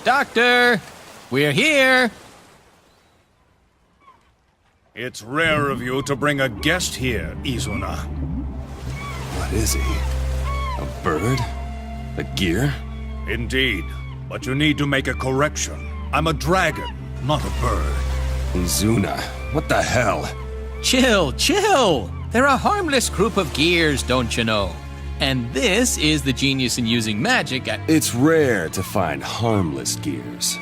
Doctor! We're here! It's rare of you to bring a guest here, Izuna. What is he? A bird? A gear? Indeed, but you need to make a correction. I'm a dragon, not a bird. Izuna, what the hell? Chill, chill! They're a harmless group of gears, don't you know? And this is the genius in using magic at... It's rare to find harmless gears.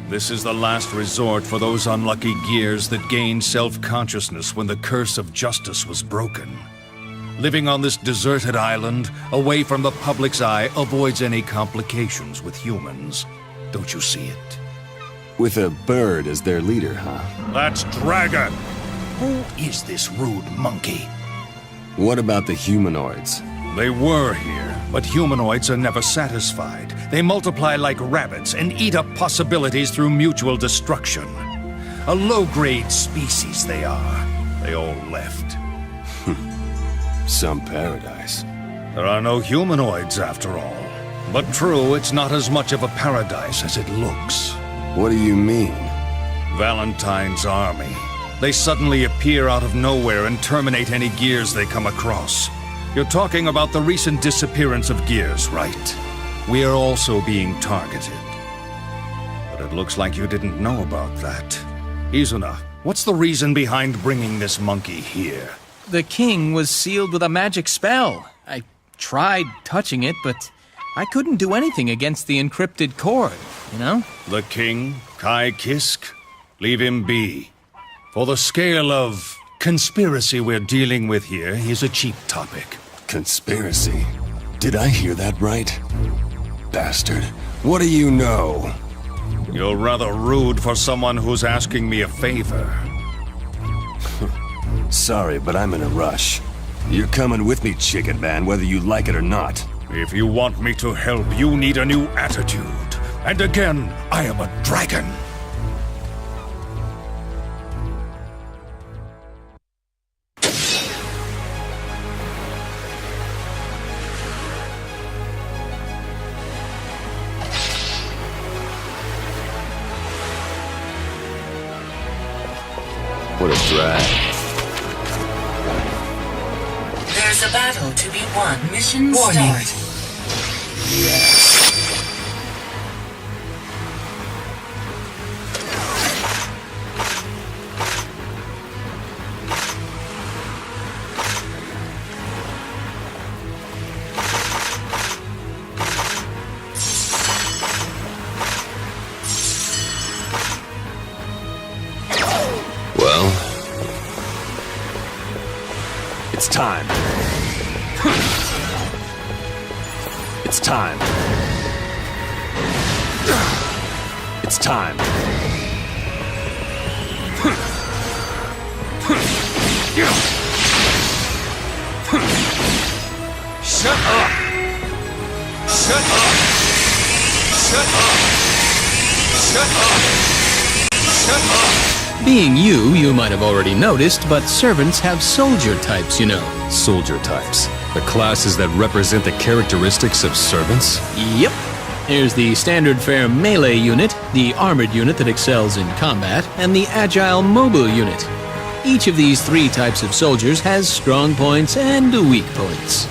This is the last resort for those unlucky gears that gained self-consciousness when the curse of justice was broken. Living on this deserted island, away from the public's eye, avoids any complications with humans. Don't you see it? With a bird as their leader, huh? That's Dragon! Who is this rude monkey? What about the humanoids? They were here, but humanoids are never satisfied. They multiply like rabbits and eat up possibilities through mutual destruction. A low-grade species they are. They all left. Some paradise. There are no humanoids after all. But true, it's not as much of a paradise as it looks. What do you mean? Valentine's army. They suddenly appear out of nowhere and terminate any gears they come across. You're talking about the recent disappearance of gears, right? We are also being targeted. But it looks like you didn't know about that. Izuna, what's the reason behind bringing this monkey here? The king was sealed with a magic spell. I tried touching it, but I couldn't do anything against the encrypted cord, you know? The king, Kai Kisk? Leave him be. For the scale of conspiracy we're dealing with here, he's a cheap topic. Conspiracy? Did I hear that right? Bastard. What do you know? You're rather rude for someone who's asking me a favor. Sorry, but I'm in a rush. You're coming with me, Chicken Man, whether you like it or not. If you want me to help, you need a new attitude. And again, I am a dragon. What a drag. There's a battle to be won. Mission Warning. start. Yes. Well, it's time. It's time. It's time. Shut up! Shut up! Shut up! Shut up! Shut up! Being you might have already noticed, but servants have soldier types, you know. Soldier types. The classes that represent the characteristics of servants? Yep. There's the standard fare melee unit, the armored unit that excels in combat, and the agile mobile unit. Each of these three types of soldiers has strong points and weak points.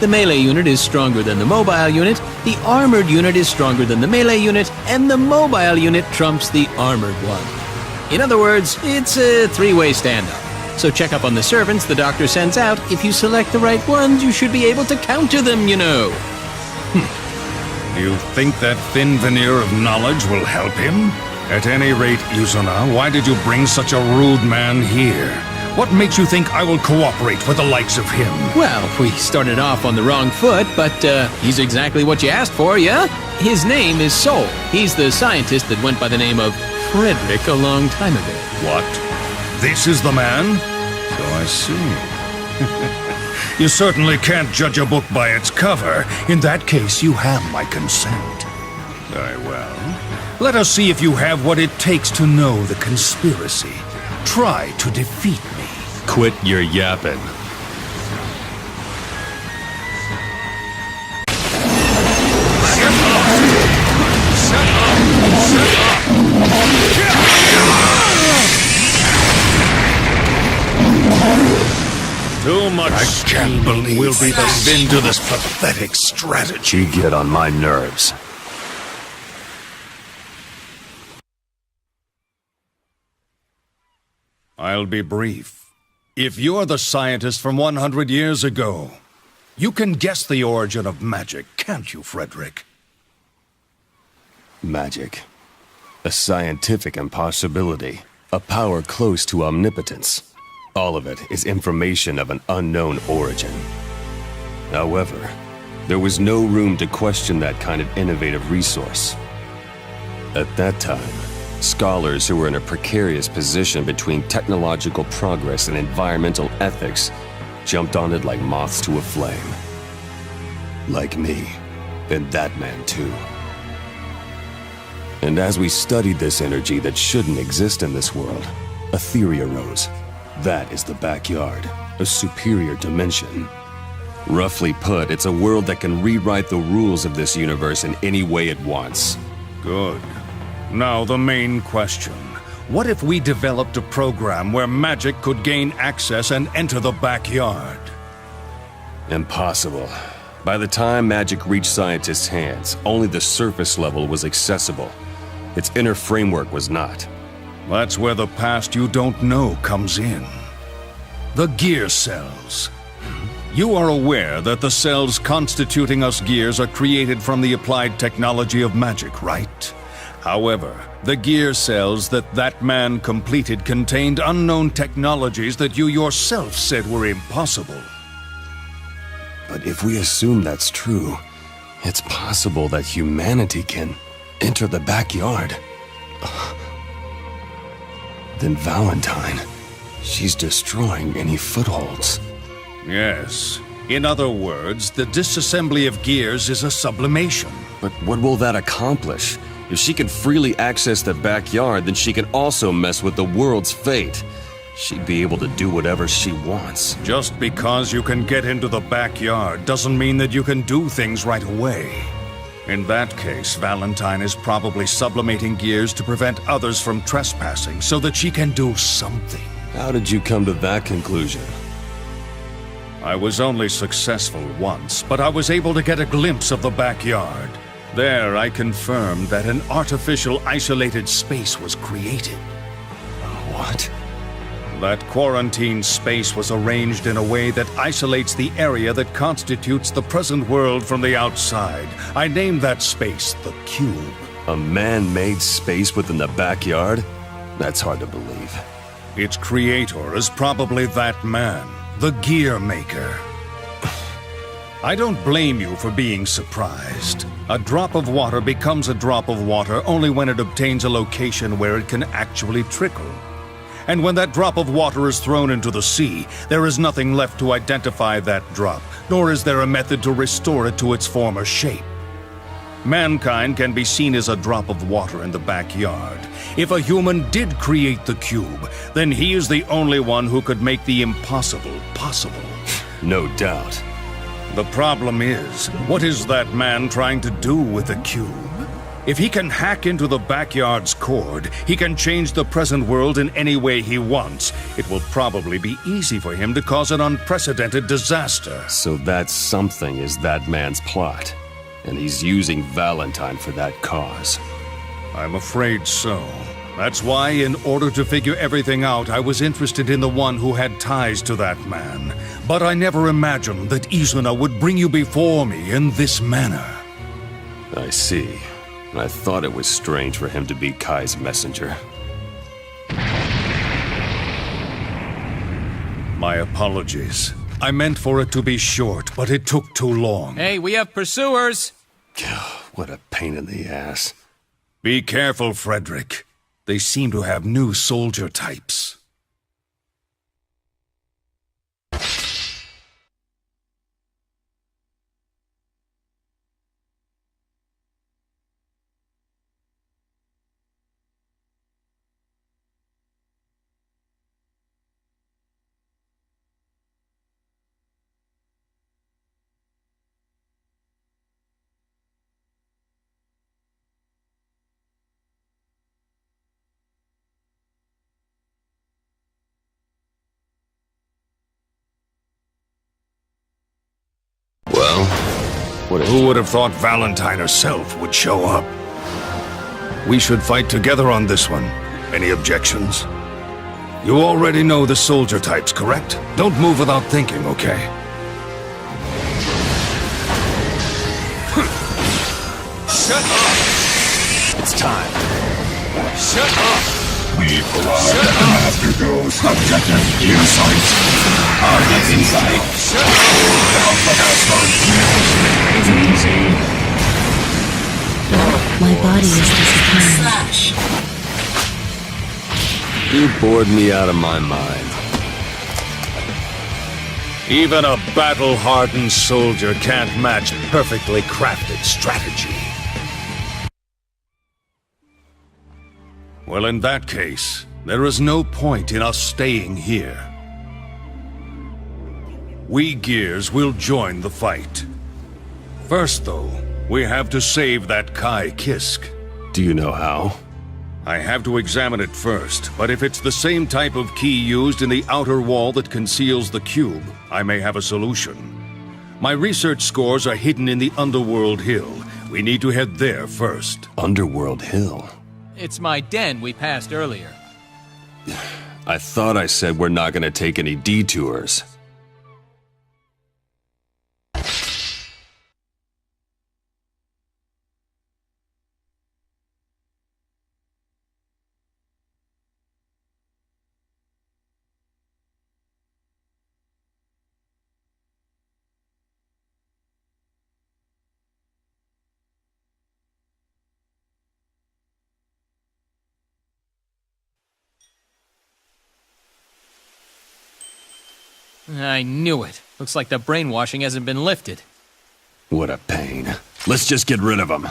The melee unit is stronger than the mobile unit, the armored unit is stronger than the melee unit, and the mobile unit trumps the armored one. In other words, it's a three-way standoff. So check up on the servants the doctor sends out. If you select the right ones, you should be able to counter them, you know. You think that thin veneer of knowledge will help him? At any rate, Izuna, why did you bring such a rude man here? What makes you think I will cooperate with the likes of him? Well, we started off on the wrong foot, but he's exactly what you asked for, yeah? His name is Sol. He's the scientist that went by the name of Frederick a long time ago. What? This is the man? So I see. You certainly can't judge a book by its cover. In that case, you have my consent. Very well. Let us see if you have what it takes to know the conspiracy. Try to defeat me. Quit your yapping. Shut up! Shut up! Too much scheming will be the sin to this pathetic strategy. You get on my nerves. I'll be brief. If you're the scientist from 100 years ago, you can guess the origin of magic, can't you, Frederick? Magic. A scientific impossibility. A power close to omnipotence. All of it is information of an unknown origin. However, there was no room to question that kind of innovative resource. At that time, scholars who were in a precarious position between technological progress and environmental ethics jumped on it like moths to a flame. Like me, and that man too. And as we studied this energy that shouldn't exist in this world, a theory arose. That is the backyard, a superior dimension. Roughly put, it's a world that can rewrite the rules of this universe in any way it wants. Good. Now the main question. What if we developed a program where magic could gain access and enter the backyard? Impossible. By the time magic reached scientists' hands, only the surface level was accessible. Its inner framework was not. That's where the past you don't know comes in. The gear cells. You are aware that the cells constituting us gears are created from the applied technology of magic, right? However, the gear cells that man completed contained unknown technologies that you yourself said were impossible. But if we assume that's true, it's possible that humanity can enter the backyard. Then Valentine, she's destroying any footholds. Yes. In other words, the disassembly of gears is a sublimation. But what will that accomplish? If she can freely access the backyard, then she can also mess with the world's fate. She'd be able to do whatever she wants. Just because you can get into the backyard doesn't mean that you can do things right away. In that case, Valentine is probably sublimating gears to prevent others from trespassing so that she can do something. How did you come to that conclusion? I was only successful once, but I was able to get a glimpse of the backyard. There, I confirmed that an artificial isolated space was created. What? That quarantine space was arranged in a way that isolates the area that constitutes the present world from the outside. I named that space the Cube. A man-made space within the backyard? That's hard to believe. Its creator is probably that man, the Gear Maker. I don't blame you for being surprised. A drop of water becomes a drop of water only when it obtains a location where it can actually trickle. And when that drop of water is thrown into the sea, there is nothing left to identify that drop, nor is there a method to restore it to its former shape. Mankind can be seen as a drop of water in the backyard. If a human did create the cube, then he is the only one who could make the impossible possible. No doubt. The problem is, what is that man trying to do with the cube? If he can hack into the backyard's cord, he can change the present world in any way he wants. It will probably be easy for him to cause an unprecedented disaster. So that something is that man's plot. And he's using Valentine for that cause. I'm afraid so. That's why, in order to figure everything out, I was interested in the one who had ties to that man. But I never imagined that Izuna would bring you before me in this manner. I see. I thought it was strange for him to be Kai's messenger. My apologies. I meant for it to be short, but it took too long. Hey, we have pursuers! What a pain in the ass. Be careful, Frederick. They seem to have new soldier types. Who would have thought Valentine herself would show up? We should fight together on this one. Any objections? You already know the soldier types, correct? Don't move without thinking, okay? Shut up! It's time. Shut up! We arrived at the Master Ghost objective gear site. Targets in sight. Shut up! Easy. My body is disappearing. Slash. You bored me out of my mind. Even a battle-hardened soldier can't match perfectly crafted strategy. Well, in that case, there is no point in us staying here. We Gears will join the fight. First, though, we have to save that Kai Kisk. Do you know how? I have to examine it first, but if it's the same type of key used in the outer wall that conceals the cube, I may have a solution. My research scores are hidden in the Underworld Hill. We need to head there first. Underworld Hill? It's my den we passed earlier. I thought I said we're not gonna take any detours. I knew it. Looks like the brainwashing hasn't been lifted. What a pain. Let's just get rid of them.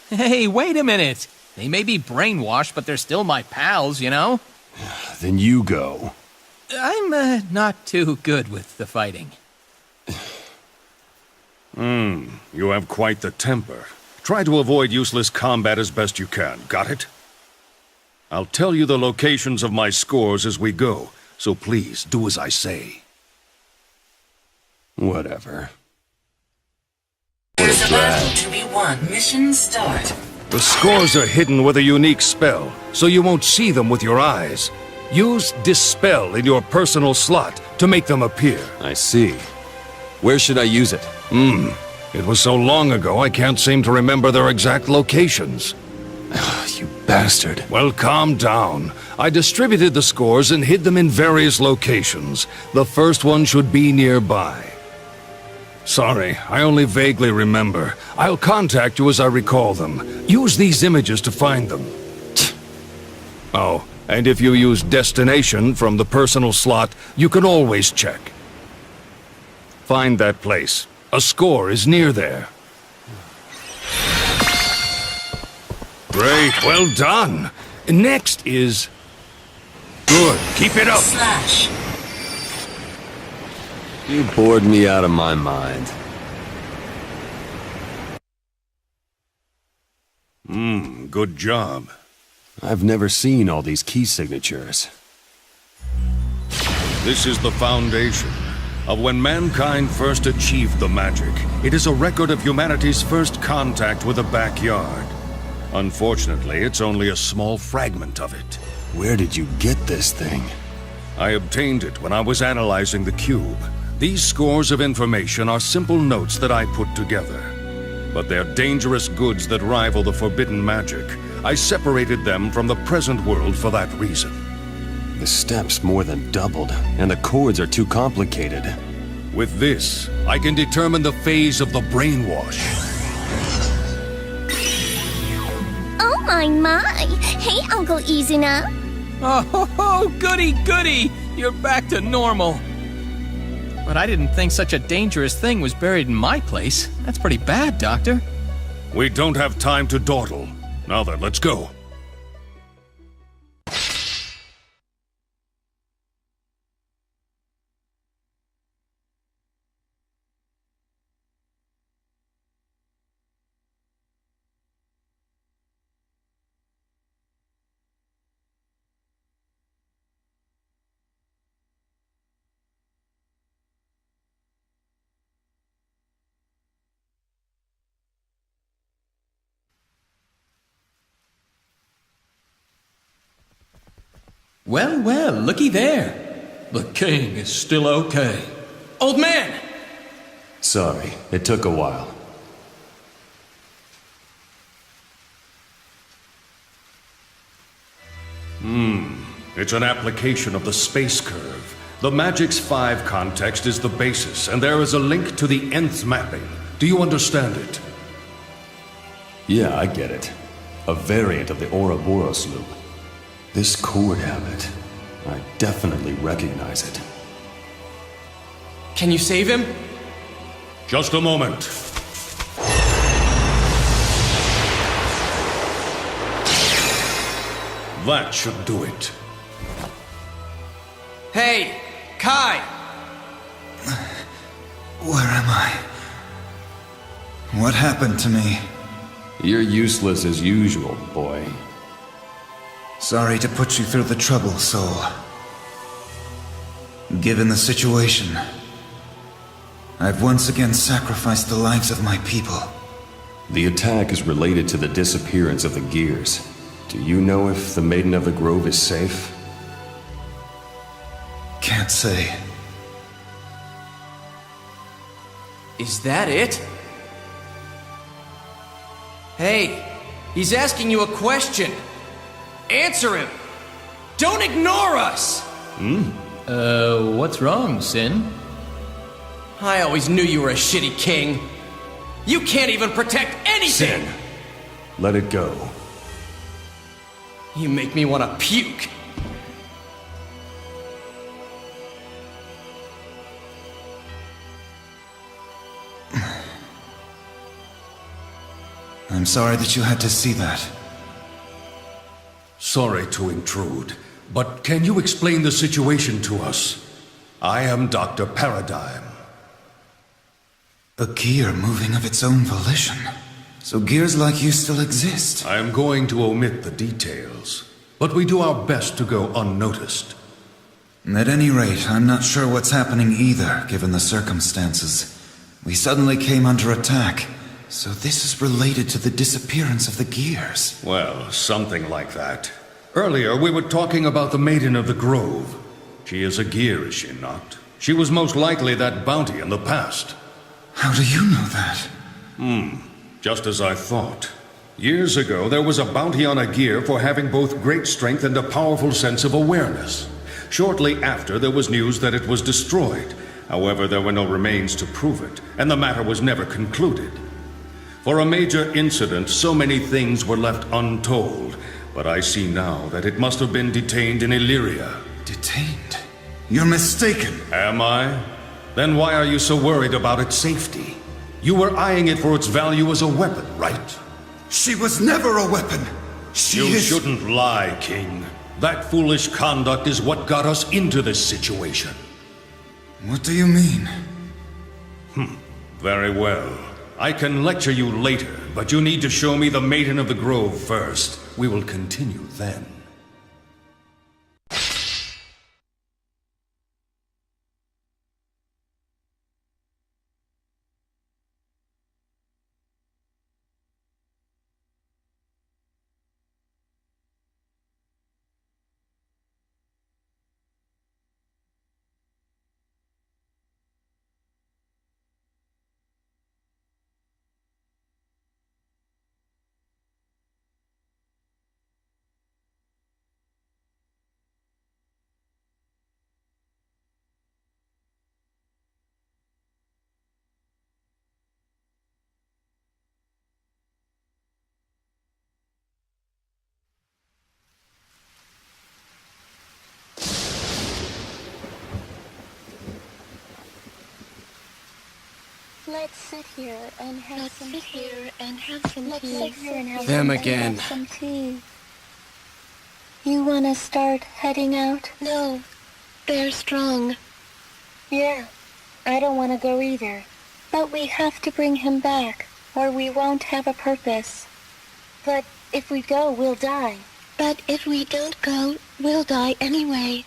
Hey, wait a minute. They may be brainwashed, but they're still my pals, you know? Then you go. I'm, not too good with the fighting. You have quite the temper. Try to avoid useless combat as best you can, got it? I'll tell you the locations of my scores as we go, so please do as I say. Whatever. There's a battle to be won. Mission start. The scores are hidden with a unique spell, so you won't see them with your eyes. Use Dispel in your personal slot to make them appear. I see. Where should I use it? It was so long ago I can't seem to remember their exact locations. You bastard. Well, calm down. I distributed the scores and hid them in various locations. The first one should be nearby. Sorry, I only vaguely remember. I'll contact you as I recall them. Use these images to find them. Oh, and if you use Destination from the personal slot, you can always check. Find that place. A score is near there. Great, well done. Next is... Good, keep it up. Slash. You bored me out of my mind. Good job. I've never seen all these key signatures. This is the foundation of when mankind first achieved the magic. It is a record of humanity's first contact with the backyard. Unfortunately, it's only a small fragment of it. Where did you get this thing? I obtained it when I was analyzing the cube. These scores of information are simple notes that I put together. But they're dangerous goods that rival the forbidden magic. I separated them from the present world for that reason. The steps more than doubled, and the chords are too complicated. With this, I can determine the phase of the brainwash. Oh my! Hey, Uncle Izuna. Oh, goody, goody! You're back to normal. But I didn't think such a dangerous thing was buried in my place. That's pretty bad, Doctor. We don't have time to dawdle. Now then, let's go. Well, well, looky there. The king is still okay. Old man! Sorry, it took a while. It's an application of the space curve. The Magix 5 context is the basis, and there is a link to the nth mapping. Do you understand it? Yeah, I get it. A variant of the Ouroboros loop. This chord habit, I definitely recognize it. Can you save him? Just a moment. That should do it. Hey, Kai! Where am I? What happened to me? You're useless as usual, boy. Sorry to put you through the trouble, Soul. Given the situation, I've once again sacrificed the lives of my people. The attack is related to the disappearance of the gears. Do you know if the Maiden of the Grove is safe? Can't say. Is that it? Hey, he's asking you a question. Answer him! Don't ignore us! What's wrong, Sin? I always knew you were a shitty king. You can't even protect anything! Sin, let it go. You make me want to puke. I'm sorry that you had to see that. Sorry to intrude, but can you explain the situation to us? I am Dr. Paradigm. A gear moving of its own volition. So gears like you still exist. I am going to omit the details, but we do our best to go unnoticed. At any rate, I'm not sure what's happening either, given the circumstances. We suddenly came under attack, so this is related to the disappearance of the gears. Well, something like that. Earlier, we were talking about the Maiden of the Grove. She is a gear, is she not? She was most likely that bounty in the past. How do you know that? Just as I thought. Years ago, there was a bounty on a gear for having both great strength and a powerful sense of awareness. Shortly after, there was news that it was destroyed. However, there were no remains to prove it, and the matter was never concluded. For a major incident, so many things were left untold, but I see now that it must have been detained in Illyria. Detained? You're mistaken. Am I? Then why are you so worried about its safety? You were eyeing it for its value as a weapon, right? She was never a weapon. You shouldn't lie, King. That foolish conduct is what got us into this situation. What do you mean? Very well. I can lecture you later, but you need to show me the Maiden of the Grove first. We will continue then. Let's sit here and have some tea. Them again. Some tea. You want to start heading out? No, they're strong. Yeah, I don't want to go either. But we have to bring him back, or we won't have a purpose. But if we go, we'll die. But if we don't go, we'll die anyway.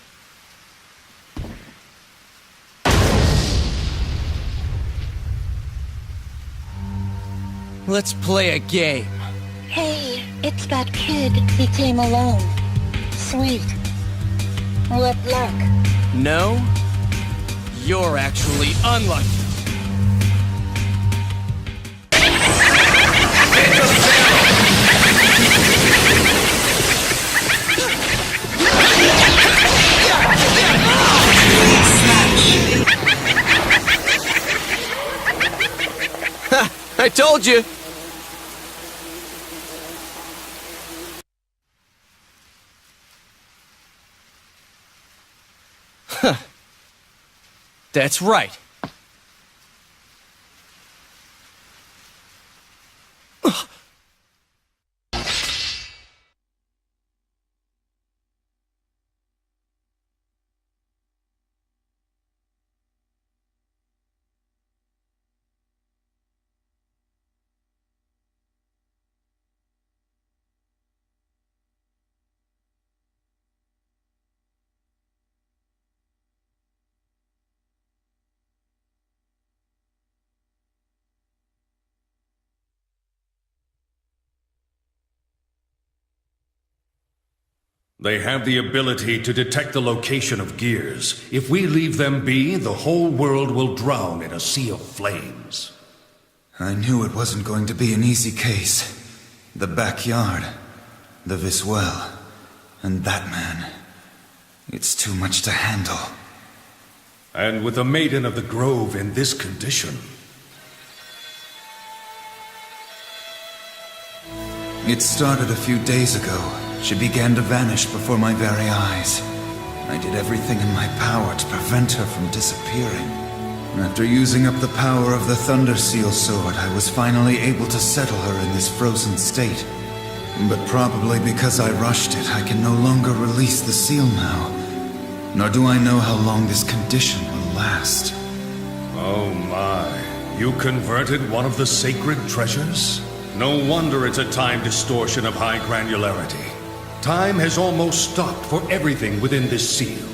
Let's play a game. Hey, it's that kid. He came alone. Sweet. What luck. No, you're actually unlucky. I told you! Huh. That's right. They have the ability to detect the location of gears. If we leave them be, the whole world will drown in a sea of flames. I knew it wasn't going to be an easy case. The backyard, the Viswell, and that man. It's too much to handle. And with the Maiden of the Grove in this condition... It started a few days ago. She began to vanish before my very eyes. I did everything in my power to prevent her from disappearing. After using up the power of the Thunder Seal Sword, I was finally able to settle her in this frozen state. But probably because I rushed it, I can no longer release the seal now. Nor do I know how long this condition will last. Oh my, you converted one of the sacred treasures? No wonder it's a time distortion of high granularity. Time has almost stopped for everything within this seal.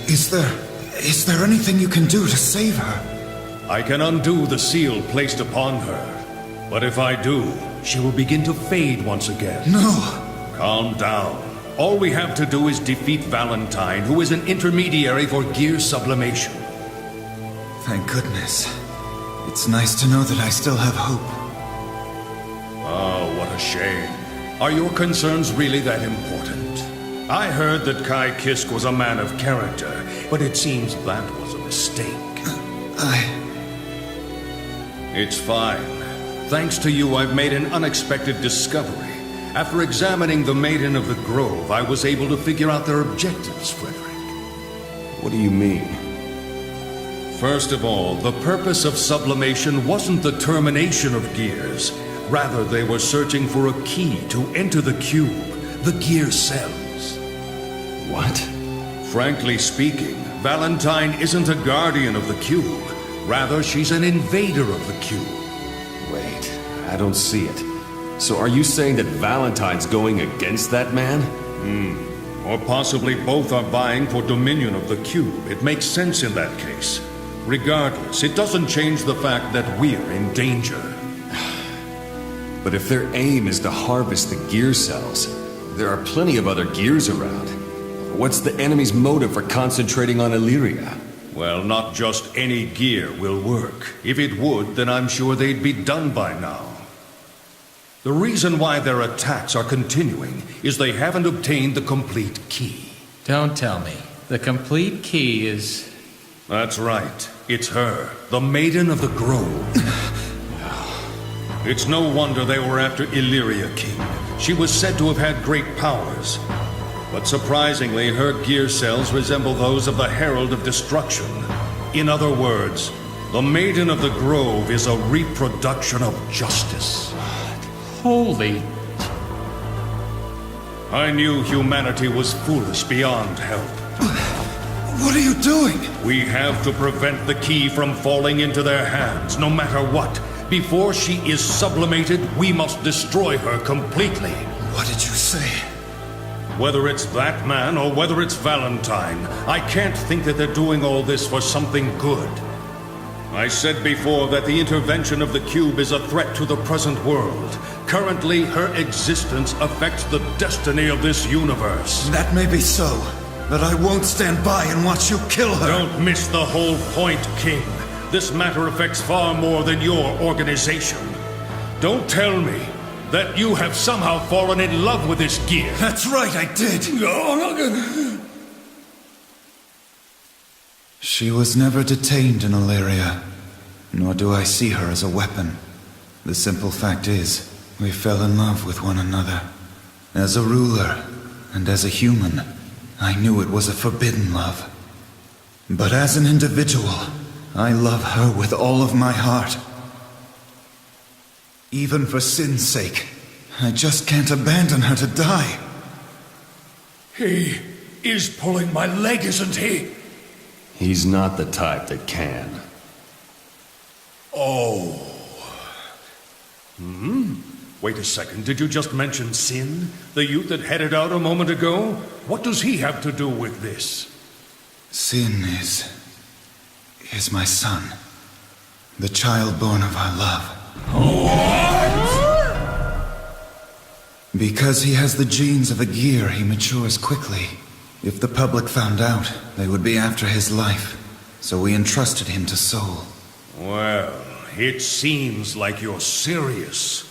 Is there anything you can do to save her? I can undo the seal placed upon her. But if I do, she will begin to fade once again. No! Calm down. All we have to do is defeat Valentine, who is an intermediary for gear sublimation. Thank goodness. It's nice to know that I still have hope. Oh, what a shame. Are your concerns really that important? I heard that Kai Kisk was a man of character, but it seems that was a mistake. It's fine. Thanks to you, I've made an unexpected discovery. After examining the Maiden of the Grove, I was able to figure out their objectives, Frederick. What do you mean? First of all, the purpose of sublimation wasn't the termination of gears. Rather, they were searching for a key to enter the cube, the gear cells. What? Frankly speaking, Valentine isn't a guardian of the cube. Rather, she's an invader of the cube. Wait, I don't see it. So are you saying that Valentine's going against that man? Or possibly both are vying for dominion of the cube. It makes sense in that case. Regardless, it doesn't change the fact that we're in danger. But if their aim is to harvest the gear cells, there are plenty of other gears around. What's the enemy's motive for concentrating on Illyria? Well, not just any gear will work. If it would, then I'm sure they'd be done by now. The reason why their attacks are continuing is they haven't obtained the complete key. Don't tell me. The complete key is... That's right. It's her, the Maiden of the Grove. It's no wonder they were after Illyria King. She was said to have had great powers. But surprisingly, her gear cells resemble those of the Herald of Destruction. In other words, the Maiden of the Grove is a reproduction of justice. Holy... I knew humanity was foolish beyond help. What are you doing? We have to prevent the key from falling into their hands, no matter what. Before she is sublimated, we must destroy her completely. What did you say? Whether it's that man or whether it's Valentine, I can't think that they're doing all this for something good. I said before that the intervention of the cube is a threat to the present world. Currently, her existence affects the destiny of this universe. That may be so, but I won't stand by and watch you kill her. Don't miss the whole point, King. This matter affects far more than your organization. Don't tell me that you have somehow fallen in love with this gear. That's right, I did. She was never detained in Illyria, nor do I see her as a weapon. The simple fact is, we fell in love with one another. As a ruler, and as a human, I knew it was a forbidden love. But as an individual, I love her with all of my heart. Even for Sin's sake, I just can't abandon her to die. He is pulling my leg, isn't he? He's not the type that can. Oh. Wait a second, did you just mention Sin? The youth that headed out a moment ago? What does he have to do with this? Sin is my son. The child born of our love. What? Because he has the genes of a gear, he matures quickly. If the public found out, they would be after his life. So we entrusted him to Soul. Well, it seems like you're serious.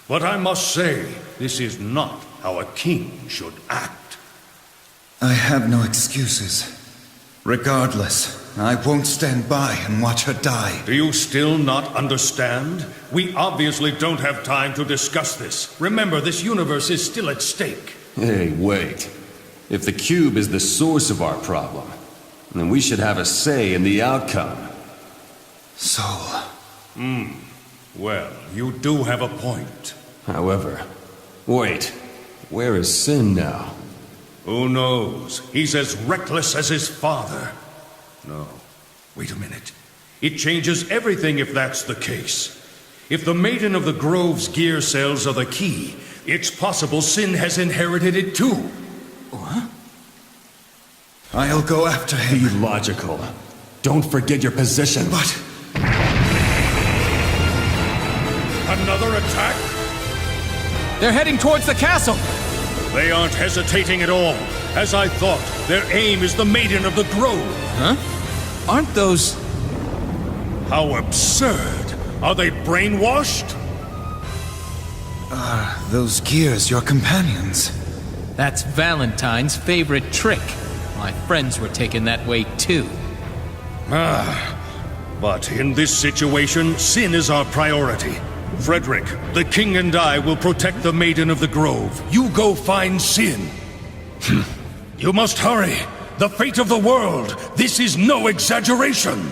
But I must say, this is not how a king should act. I have no excuses. Regardless, I won't stand by and watch her die. Do you still not understand? We obviously don't have time to discuss this. Remember, this universe is still at stake. Hey, wait. If the cube is the source of our problem, then we should have a say in the outcome. Soul. Well, you do have a point. However, wait. Where is Sin now? Who knows? He's as reckless as his father. No, wait a minute. It changes everything if that's the case. If the Maiden of the Grove's gear cells are the key, it's possible Sin has inherited it too. What? I'll go after him. Be logical. Don't forget your position. But... Another attack? They're heading towards the castle! They aren't hesitating at all. As I thought, their aim is the Maiden of the Grove. Huh? Aren't those... How absurd! Are they brainwashed? Are those gears your companions? That's Valentine's favorite trick. My friends were taken that way too. But in this situation, Sin is our priority. Frederick, the king and I will protect the Maiden of the Grove. You go find Sin. You must hurry. The fate of the world. This is no exaggeration.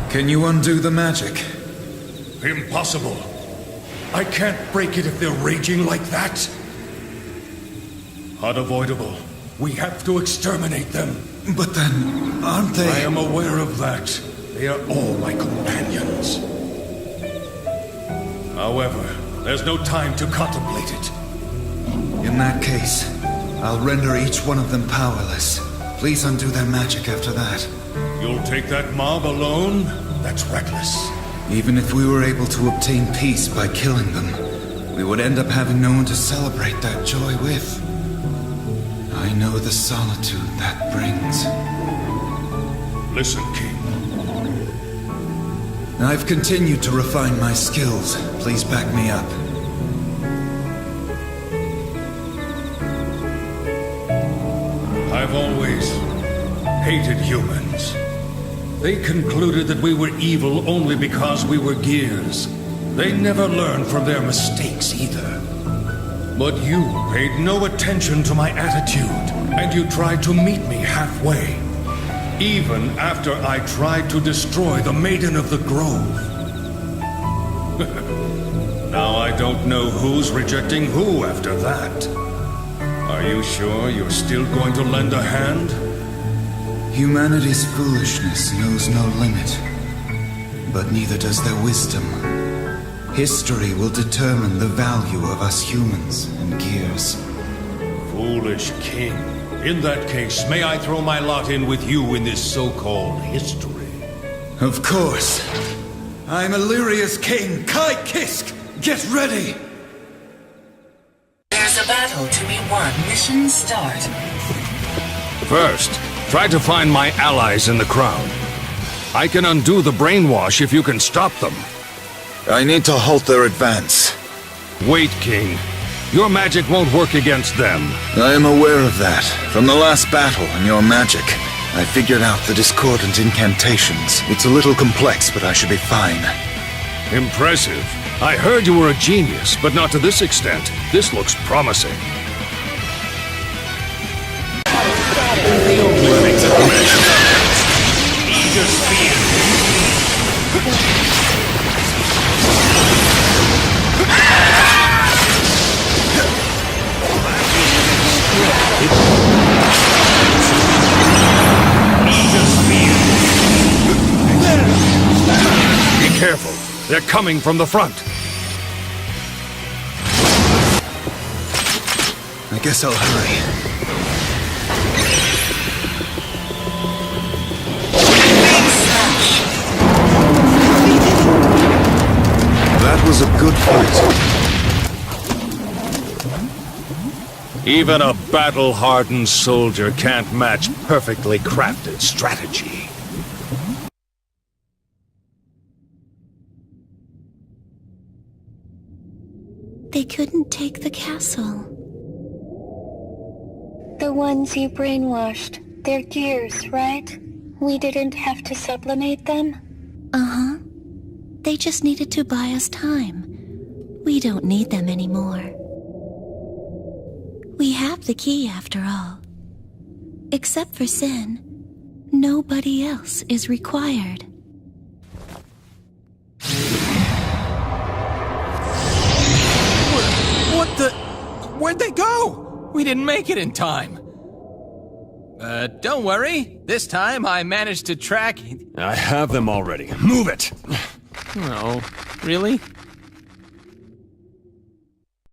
Can you undo the magic? Impossible. I can't break it if they're raging like that. Unavoidable. We have to exterminate them. But then, aren't they... I am aware of that. They are all my companions. However, there's no time to contemplate it. In that case, I'll render each one of them powerless. Please undo their magic after that. You'll take that mob alone? That's reckless. Even if we were able to obtain peace by killing them, we would end up having no one to celebrate that joy with. I know the solitude that brings. Listen, King. I've continued to refine my skills. Please back me up. I've always hated humans. They concluded that we were evil only because we were gears. They never learned from their mistakes either. But you paid no attention to my attitude, and you tried to meet me halfway. Even after I tried to destroy the Maiden of the Grove. Now I don't know who's rejecting who after that. Are you sure you're still going to lend a hand? Humanity's foolishness knows no limit, but neither does their wisdom. History will determine the value of us humans and Gears. Foolish king. In that case, may I throw my lot in with you in this so-called history? Of course. I'm Illyria's king, Kai Kisk! Get ready! There's a battle to be won. Mission start. First, try to find my allies in the crowd. I can undo the brainwash if you can stop them. I need to halt their advance. Wait, King. Your magic won't work against them. I am aware of that. From the last battle and your magic, I figured out the discordant incantations. It's a little complex, but I should be fine. Impressive. I heard you were a genius, but not to this extent. This looks promising. Be careful. They're coming from the front. I guess I'll hurry. That was a good fight. Even a battle-hardened soldier can't match perfectly crafted strategy. They couldn't take the castle. The ones you brainwashed. They're Gears, right? We didn't have to sublimate them? Uh-huh. They just needed to buy us time. We don't need them anymore. We have the key after all. Except for Sin, nobody else is required. What the... Where'd they go? We didn't make it in time. Don't worry. This time I managed to track... I have them already. Move it! Oh, really?